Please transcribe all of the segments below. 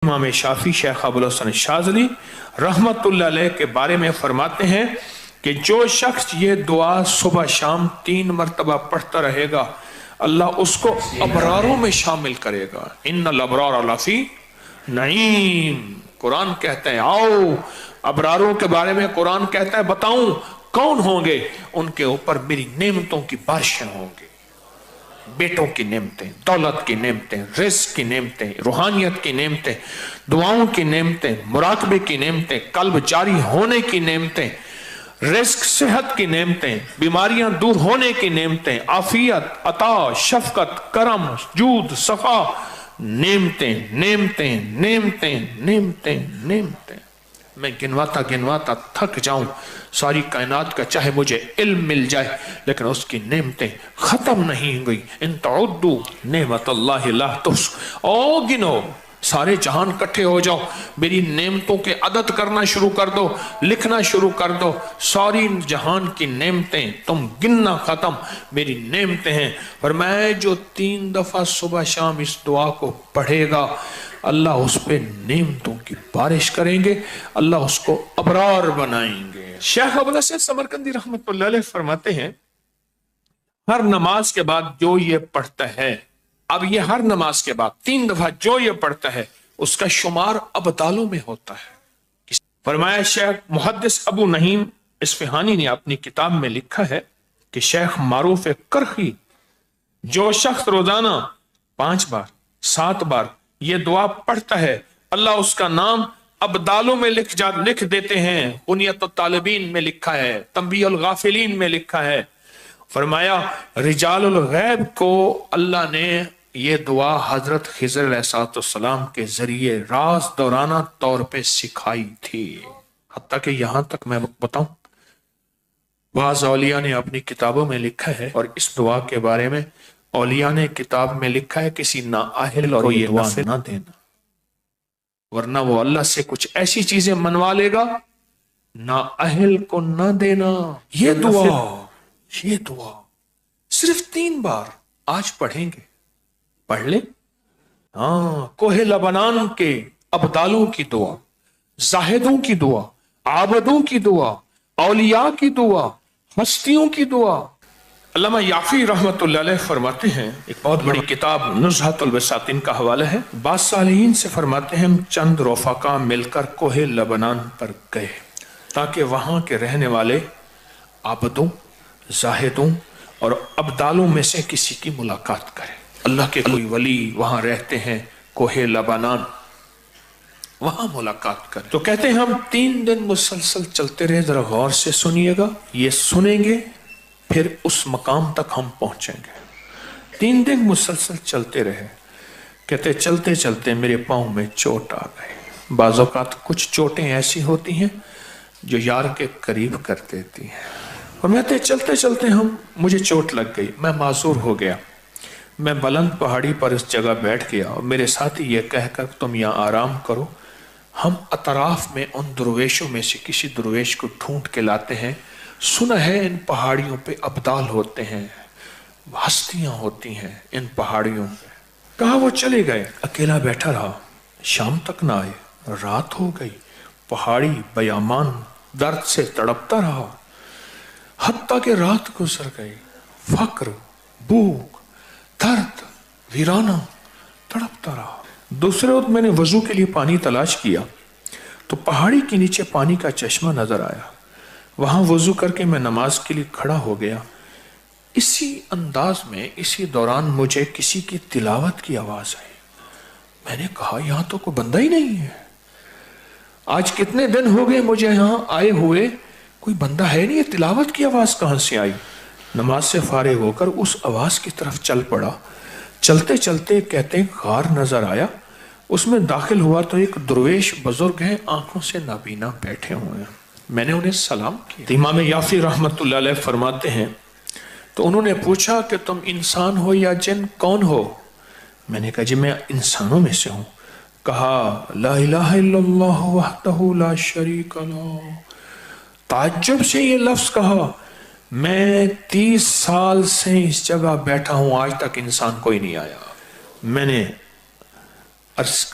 इमाम शाफी शेख अबुल हसन शाज़ली रहमतुल्लाह अलैह के बारे में फरमाते हैं कि जो शख्स ये दुआ सुबह शाम 3 मरतबा पढ़ता रहेगा अल्लाह उसको अबरारों में शामिल करेगा। इन्नल अबरार लफी नईम, कुरान कहते हैं आओ अबरारों के बारे में कुरान कहता है बताऊं कौन होंगे, उनके ऊपर मेरी नेमतों की बारिशें होंगी। बेटों की नेमतें, दौलत की नेमतें, रिज़्क़ की नेमतें, रूहानियत की नेमतें, दुआओं की नेमतें, मुराकबे की नेमतें, कल्ब जारी होने की नेमतें, रिज़्क़ सेहत की नेमतें, बीमारियां दूर होने की नेमतें, आफियत, अता, शफकत, करम, जूद, सफा, नेमतें नेमतें नेमतें नेमतें नेमतें। मैं गिनवाता गिनवाता थक जाऊं सारी कायनात का, चाहे मुझे इल्म मिल जाए लेकिन उसकी नेमतें खत्म नहीं हुई। इन तउद्दू नेमतल्लाहि ला तुहसू, ओ गिनो सारे जहान इकट्ठे हो जाओ, मेरी नेमतों के अदद करना शुरू कर दो, लिखना शुरू कर दो, सारी जहान की नेमतें तुम गिनना खत्म, मेरी नेमतें हैं। और मैं जो 3 दफा सुबह शाम इस दुआ को पढ़ेगा अल्लाह उस पे नेमतों की बारिश करेंगे, अल्लाह उसको अबरार बनाएंगे। शेख अबुल हसन समरकंदी रहमतुल्लाह अलैह फरमाते हैं हर नमाज के बाद जो ये पढ़ता है, अब ये हर नमाज के बाद 3 दफा जो ये पढ़ता है उसका शुमार अबदालों में होता है। फरमाया शेख मुहद्दिस अबू नहीम इस्फहानी ने अपनी किताब में लिखा है कि शेख मारूफ करखी जो शख्स रोजाना 5 बार 7 बार ये दुआ पढ़ता है अल्लाह उसका नाम अबदालों में लिख देते हैं। बुनियत तालिबीन में लिखा है, तंबीहुल गाफिलीन में लिखा है। फरमाया रिजालुल गैब को अल्लाह ने ये दुआ हजरत खिज़र अलैहिस्सलाम के जरिए राज दौराना तौर पे सिखाई थी। हत्ता कि यहां तक मैं बताऊं बाज़ औलिया ने अपनी किताबों में लिखा है और इस दुआ के बारे में औलिया ने किताब में लिखा है किसी नाअहिल और ये दुआ ना देना, वरना वो अल्लाह से कुछ ऐसी चीजें मनवा लेगा, नाअहिल को ना देना। ये दुआ सिर्फ 3 बार आज पढ़ेंगे, पढ़ ले। हाँ, कोहे लबनान के अबदालों की दुआ, जाहिदों की दुआ, आबदों की दुआ, औलिया की दुआ, हस्तियों की दुआ। अल्लामा याफी रहमतुल्लाह अलैह फरमाते हैं, एक बहुत बड़ी किताब नुज़हतुल बसातिन का हवाला है, बाज़ सालिहीन से फरमाते हैं हम चंद रफ़ाका मिलकर कोहे लबनान पर गए ताकि वहां के रहने वाले आबदों, जाहिदों और अबदालों में से किसी की मुलाकात करें। अल्लाह के कोई वली वहां रहते हैं कोहे लबनान, वहां मुलाकात करें। तो कहते हैं हम 3 दिन मुसलसल चलते रहे, जरा गौर से सुनिएगा, ये सुनेंगे फिर उस मकाम तक हम पहुंचेंगे। 3 दिन मुसलसल चलते रहे। कहते चलते चलते मेरे पाँव में चोट आ गई। बाज़ औक़ात कुछ चोटें ऐसी होती हैं जो यार के करीब कर देती हैं। और मैं चलते चलते मुझे चोट लग गई, मैं माजूर हो गया। मैं बुलंद पहाड़ी पर इस जगह बैठ गया और मेरे साथी ये कहकर तुम यहाँ आराम करो, हम अतराफ में उन दुर्वेशों में से किसी दुर्वेश को ढूंढ के लाते हैं। सुना है इन पहाड़ियों पे अब्दाल होते हैं, हस्तियां होती हैं इन पहाड़ियों पे। कहा वो चले गए, अकेला बैठा रहा, शाम तक ना आए, रात हो गई, पहाड़ी बयामान दर्द से तड़पता रहा, हत्ता के रात गुजर गई। फक्र, भूख, दर्द, वीराना तड़पता रहा। दूसरे वक्त मैंने वजू के लिए पानी तलाश किया तो पहाड़ी के नीचे पानी का चश्मा नजर आया, वहां वजू करके मैं नमाज के लिए खड़ा हो गया। इसी अंदाज में इसी दौरान मुझे किसी की तिलावत की आवाज आई। मैंने कहा यहां तो कोई बंदा ही नहीं है, आज कितने दिन हो गए मुझे यहां आए हुए, कोई बंदा है नहीं, तिलावत की आवाज कहां से आई। नमाज से फारिग होकर उस आवाज की तरफ चल पड़ा। चलते चलते कहते गार नजर आया, उसमें दाखिल हुआ तो एक दुर्वेश बुजुर्ग है, आंखों से नाबीना बैठे हुए हैं। मैंने उन्हें सलाम किया। इमाम याफी रहमतुल्लाह अलैह फरमाते हैं तो उन्होंने पूछा कि तुम इंसान हो या जिन, कौन हो? मैंने कहा जी मैं इंसानों में से हूं। कहा ला इलाहा इल्लल्लाह वहदहू ला शरीका लहू। ताज्जुब से ये लफ्ज कहा, मैं 30 साल से इस जगह बैठा हूं, आज तक इंसान कोई नहीं आया। मैंने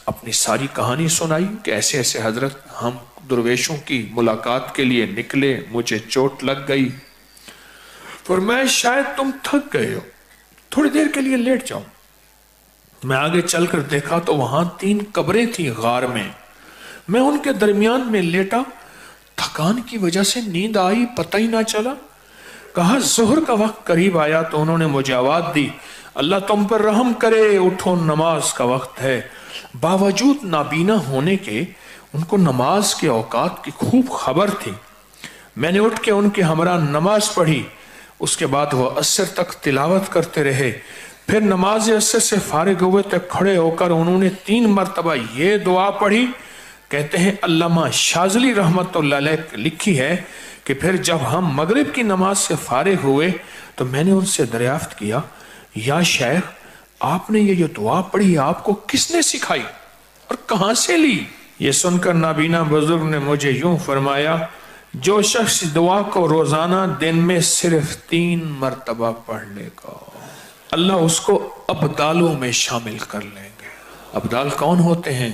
اپنی ساری کہانی سنائی کہ ایسے ایسے حضرت ہم درویشوں کی ملاقات کے لیے نکلے، مجھے چوٹ لگ گئی، فرمایا شاید تم تھک گئے ہو، تھوڑی دیر کے لیے لیٹ جاؤ۔ میں آگے چل کر دیکھا تو وہاں 3 قبریں تھیں غار میں ان کے درمیان میں لیٹا، تھکان کی وجہ سے نیند آئی، پتہ ہی نہ چلا۔ کہا ظہر کا وقت قریب آیا تو انہوں نے مجھے آواز دی، اللہ تم پر رحم کرے، اٹھو نماز کا وقت ہے۔ باوجود نابینا ہونے کے ان کو نماز کے اوقات کی خوب خبر تھی۔ میں نے اٹھ کے ان کے ہمراہ نماز پڑھی، اس کے بعد وہ عصر تک تلاوت کرتے رہے۔ پھر نماز عصر سے فارغ ہوئے تک کھڑے ہو کر انہوں نے 3 مرتبہ یہ دعا پڑھی۔ کہتے ہیں علامہ شاذلی رحمت اللہ علیہ لکھی ہے کہ پھر جب ہم مغرب کی نماز سے فارغ ہوئے تو میں نے ان سے دریافت کیا، یا شیخ آپ نے یہ دعا پڑھی آپ کو کس نے سکھائی اور کہاں سے لی؟ یہ سن کر نابینا بزرگ نے مجھے یوں فرمایا، جو شخص دعا کو روزانہ دن میں صرف 3 مرتبہ پڑھ لے گا، اللہ اس کو ابدالوں میں شامل کر لیں گے۔ ابدال کون ہوتے ہیں؟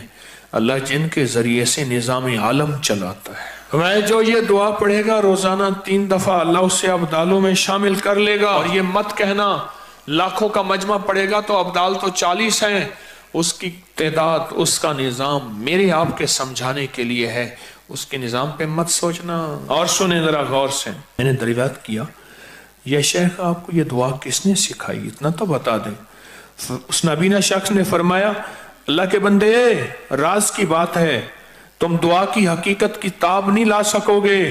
اللہ جن کے ذریعے سے نظام عالم چلاتا ہے۔ میں جو یہ دعا پڑھے گا روزانہ 3 دفعہ، اللہ اسے ابدالوں میں شامل کر لے گا۔ اور یہ مت کہنا لاکھوں کا مجمع پڑے گا تو ابدال تو 40 ہیں، اس کی تعداد، اس کا نظام میرے آپ کے سمجھانے کے لیے ہے، اس کے نظام پہ مت سوچنا۔ اور سنیں ذرا غور سے، میں نے دریافت کیا، یہ شیخ آپ کو یہ دعا کس نے سکھائی، اتنا تو بتا دیں۔ اس نابینا شخص نے فرمایا، اللہ کے بندے راز کی بات ہے، تم دعا کی حقیقت کی تاب نہیں لا سکو گے،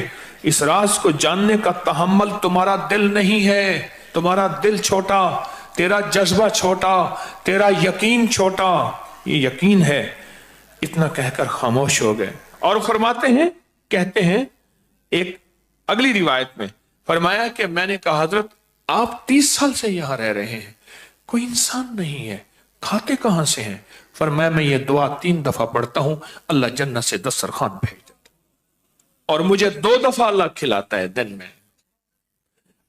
اس راز کو جاننے کا تحمل تمہارا دل نہیں ہے، تمہارا دل چھوٹا، تیرا جذبہ چھوٹا، تیرا یقین چھوٹا، یہ یقین ہے۔ اتنا کہہ کر خاموش ہو گئے۔ اور فرماتے ہیں، کہتے ہیں ایک اگلی روایت میں فرمایا کہ میں نے کہا حضرت آپ 30 سال سے یہاں رہ رہے ہیں، کوئی انسان نہیں ہے، کھاتے کہاں سے ہیں؟ فرمایا میں یہ دعا 3 دفعہ پڑھتا ہوں، اللہ جنت سے دسترخوان بھیج دیتا، اور مجھے 2 دفعہ اللہ کھلاتا ہے دن میں۔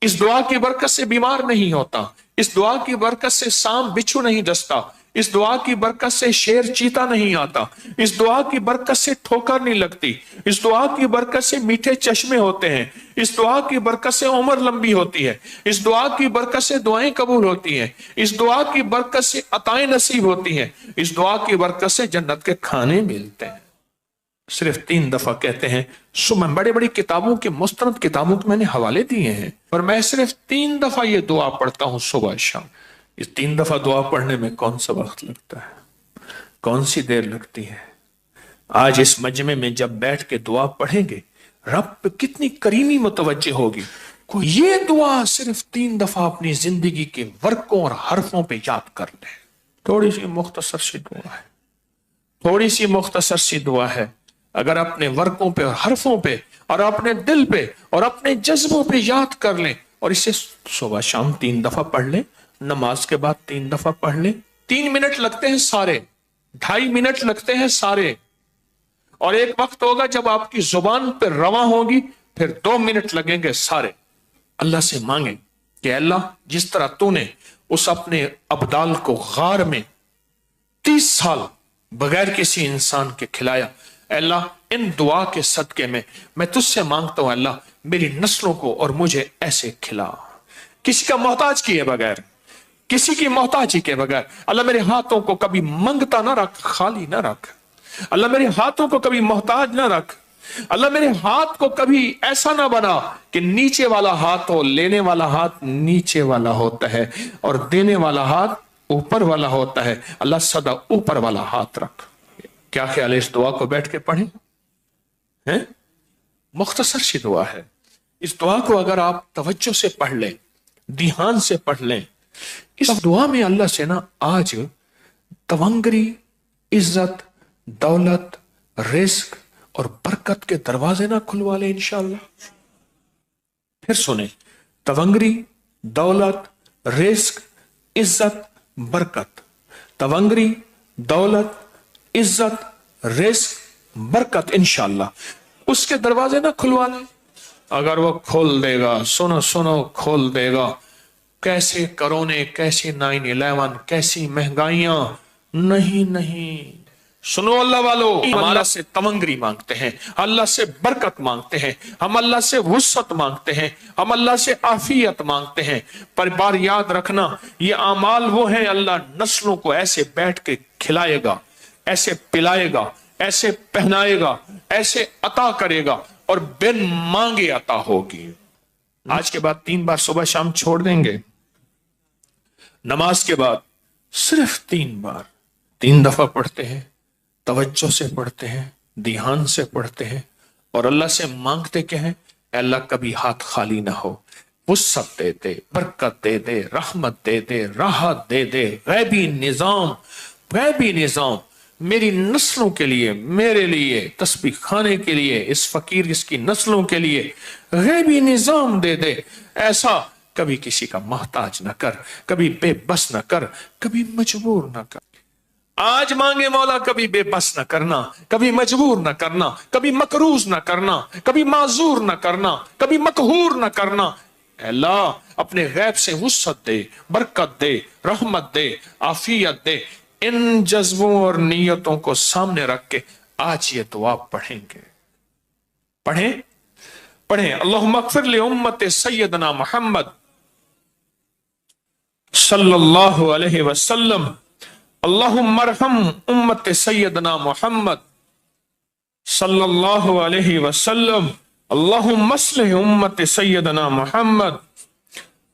اس دعا کی برکت سے بیمار نہیں ہوتا، اس دعا کی برکت سے سانپ بچھو نہیں ڈستا، اس دعا کی برکت سے شیر چیتا نہیں آتا، اس دعا کی برکت سے ٹھوکر نہیں لگتی، اس دعا کی برکت سے میٹھے چشمے ہوتے ہیں، اس دعا کی برکت سے عمر لمبی ہوتی ہے، اس دعا کی برکت سے دعائیں قبول ہوتی ہیں، اس دعا کی برکت سے عطائیں نصیب ہوتی ہیں، اس دعا کی برکت سے جنت کے کھانے ملتے ہیں۔ صرف 3 دفعہ کہتے ہیں، میں بڑے بڑی کتابوں کے مستند کتابوں کے میں نے حوالے دیے ہیں، اور میں صرف 3 دفعہ یہ دعا پڑھتا ہوں صبح شام۔ اس 3 دفعہ دعا پڑھنے میں کون سا وقت لگتا ہے، کون سی دیر لگتی ہے؟ آج اس مجمع میں جب بیٹھ کے دعا پڑھیں گے، رب پہ کتنی کریمی متوجہ ہوگی۔ یہ دعا صرف 3 دفعہ اپنی زندگی کے ورقوں اور حرفوں پہ یاد کر لیں۔ تھوڑی سی مختصر سی دعا ہے، تھوڑی سی مختصر سی دعا ہے، اگر اپنے ورقوں پہ اور حرفوں پہ اور اپنے دل پہ اور اپنے جذبوں پہ یاد کر لیں، اور اسے صبح شام 3 دفعہ پڑھ لیں، نماز کے بعد 3 دفعہ پڑھ لیں۔ 3 منٹ لگتے ہیں سارے، 2.5 منٹ لگتے ہیں سارے، اور ایک وقت ہوگا جب آپ کی زبان پہ رواں ہوگی، پھر 2 منٹ لگیں گے سارے۔ اللہ سے مانگیں کہ اللہ جس طرح تو نے اس اپنے ابدال کو غار میں 30 سال بغیر کسی انسان کے کھلایا، اے اللہ ان دعا کے صدقے میں تجھ سے مانگتا ہوں اللہ میری نسلوں کو اور مجھے ایسے کھلا، کسی کا محتاج کیے بغیر، کسی کی محتاجی کے بغیر۔ اللہ میرے ہاتھوں کو کبھی منگتا نہ رکھ، خالی نہ رکھ، اللہ میرے ہاتھوں کو کبھی محتاج نہ رکھ، اللہ میرے ہاتھ کو کبھی ایسا نہ بنا کہ نیچے والا ہاتھ ہو، لینے والا ہاتھ نیچے والا ہوتا ہے اور دینے والا ہاتھ اوپر والا ہوتا ہے، اللہ سدا اوپر والا ہاتھ رکھ۔ کیا خیال ہے اس دعا کو بیٹھ کے پڑھیں؟ مختصر سی دعا ہے، اس دعا کو اگر آپ توجہ سے پڑھ لیں، دھیان سے پڑھ لیں، اس دعا میں اللہ سے نا آج تونگری، عزت، دولت، رزق اور برکت کے دروازے نہ کھلوا لیں انشاءاللہ۔ پھر سنیں، تونگری، دولت، رزق، عزت، برکت، تونگری، دولت، عزت، رزق، برکت، انشاءاللہ اس کے دروازے نہ کھلوا لیں۔ اگر وہ کھول دے گا، سنو کھول دے گا، کیسے کرونے، کیسے 9/11، کیسی مہنگائیاں، نہیں सुनो अल्लाह वालों, हम अल्लाह से तमंगरी मांगते हैं, अल्लाह से बरकत मांगते हैं, हम अल्लाह से वुसअत मांगते हैं, हम अल्लाह से आफियत मांगते हैं। पर बार याद रखना, ये अमाल वो है अल्लाह नस्लों को ऐसे बैठ के खिलाएगा, ऐसे पिलाएगा, ऐसे पहनाएगा, ऐसे अता करेगा और बिन मांगे अता होगी। आज के बाद 3 बार सुबह शाम छोड़ देंगे, नमाज के बाद सिर्फ 3 बार 3 दफा पढ़ते हैं, तवज्जो से पढ़ते हैं, ध्यान से पढ़ते हैं और अल्लाह से मांगते क्या है, अल्लाह कभी हाथ खाली ना हो, वुसअत दे दे, बरकत दे दे, रहमत दे दे, राहत दे दे, गैबी निजाम मेरी नस्लों के लिए, मेरे लिए, तस्बीह खाने के लिए, इस फकीर इसकी नस्लों के लिए गैबी निजाम दे दे। ऐसा कभी किसी का मोहताज न कर, कभी बेबस न कर, कभी मजबूर न कर। आज मांगे मौला, कभी बेबस न करना, कभी मजबूर न करना, कभी मकरूज न करना, कभी माजूर न करना, कभी मकहूर न करना। अल्लाह अपने गैब से वुसअत दे, बरकत दे, रहमत दे, आफियत दे। इन जज्बों और नीयतों को सामने रख के आज ये दुआ पढ़ेंगे। पढ़ें अल्लाहुम्मा अग़फ़िर लि उम्मति सय्यदना मुहम्मद सल्लल्लाहु अलैहि वसल्लम, अल्लाहुम्मा अरहम उम्मति सय्यदना मुहम्मद सल्लल्लाहु अलैहि वसल्लम, अल्लाहुम्मा अस्लिह उम्मति सय्यदना मुहम्मद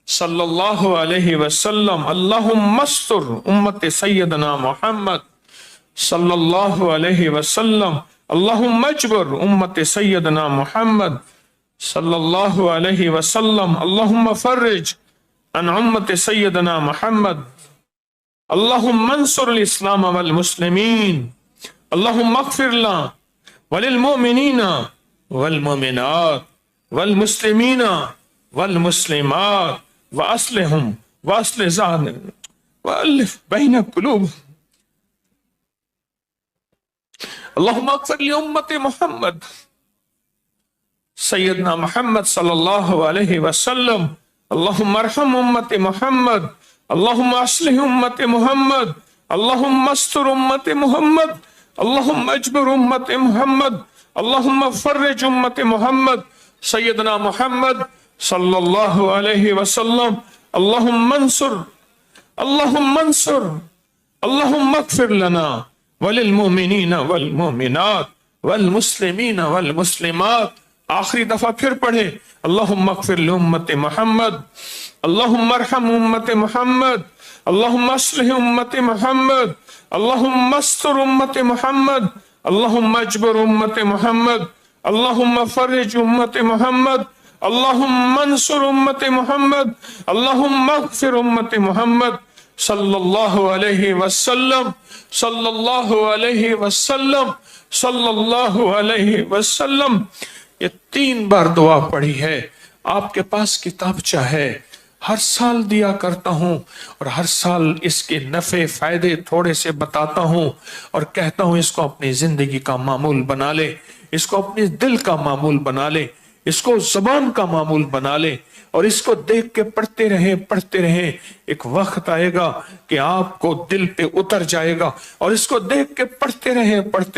सल्लल्लाहु अलैहि वसल्लम, अल्लाहुम्मा अस्तर उम्मति सय्यदना मुहम्मद सल्लल्लाहु अलैहि वसल्लम, अल्लाहुम्मा अजबर उम्मति सय्यदना मुहम्मद सल्लल्लाहु अलैहि वसल्लम, अल्लाहुम्मा फर्रिज अन उम्मति सय्यदना मुहम्मद, अल्लाहुम्मा अंसुर इस्लाम वल मुस्लिमीन, अल्लाहुम्मा अग़फ़िर लना वलिल मुमिनीना वल मुमिनात वल मुस्लिमीना वल मुस्लिमात व अस्लिहुम व अस्लिह ज़ातिहिम व अलिफ बैन क़ुलूबिहिम, अल्लाहुम्मा अग़फ़िर लि उम्मति मुहम्मद सय्यदना मुहम्मद सल्लल्लाहु अलैहि वसल्लम, अल्लाहुम्मा अरहम उम्मति मुहम्मद, अल्लाहुम्मा अस्लिह उम्मति मुहम्मद, अल्लाहुम्मा अस्तर उम्मति मुहम्मद, अल्लाहुम्मा अजबर उम्मति मुहम्मद, अल्लाहुम्मा फर्रिज उम्मति मुहम्मद सय्यदना मुहम्मद सल्लल्लाहु अलैहि वसल्लम, अल्लाहुम्मा अंसुर, अल्लाहुम्मा अग़फ़िर लना वलिल मुमिनीना वल मुमिनात वल मुस्लिमीना वल मुस्लिमात। आखिरी दफा फिर पढ़े, अल्लाहुम्मा अग़फ़िर लि उम्मति मुहम्मद, अल्लाहुम्मा अरहम उम्मति मुहम्मद, अल्लाहुम्मा अस्लिह उम्मति मुहम्मद, अल्लाहुम्मा अस्तर उम्मति मुहम्मद, अल्लाहुम्मा अजबर उम्मति मुहम्मद, अल्लाहुम्मा फर्रिज उम्मति मुहम्मद, अल्लाहुम्मा अंसुर उम्मति मुहम्मद, अल्लाहुम्मा अग़फ़िर उम्मति मुहम्मद सल्लल्लाहु अलैहि वसल्लम, सल्लल्लाहु अलैहि वसल्लम, सल्लल्लाहु अलैहि वसल्लम। ये 3 बार दुआ पढ़ी है। आपके पास किताबचा है, हर साल दिया करता हूं और हर साल इसके नफे फायदे थोड़े से बताता हूं और कहता हूं इसको अपनी जिंदगी का मामूल बना ले, इसको अपने दिल का मामूल बना ले, इसको ज़बान का मामूल बना ले और इसको देख के पढ़ते रहे। एक वक्त आएगा कि आपको दिल पे उतर जाएगा और इसको देख के पढ़ते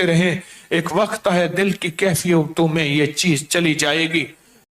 रहे। एक वक्त है दिल की कैफियतों में ये चीज चली जाएगी।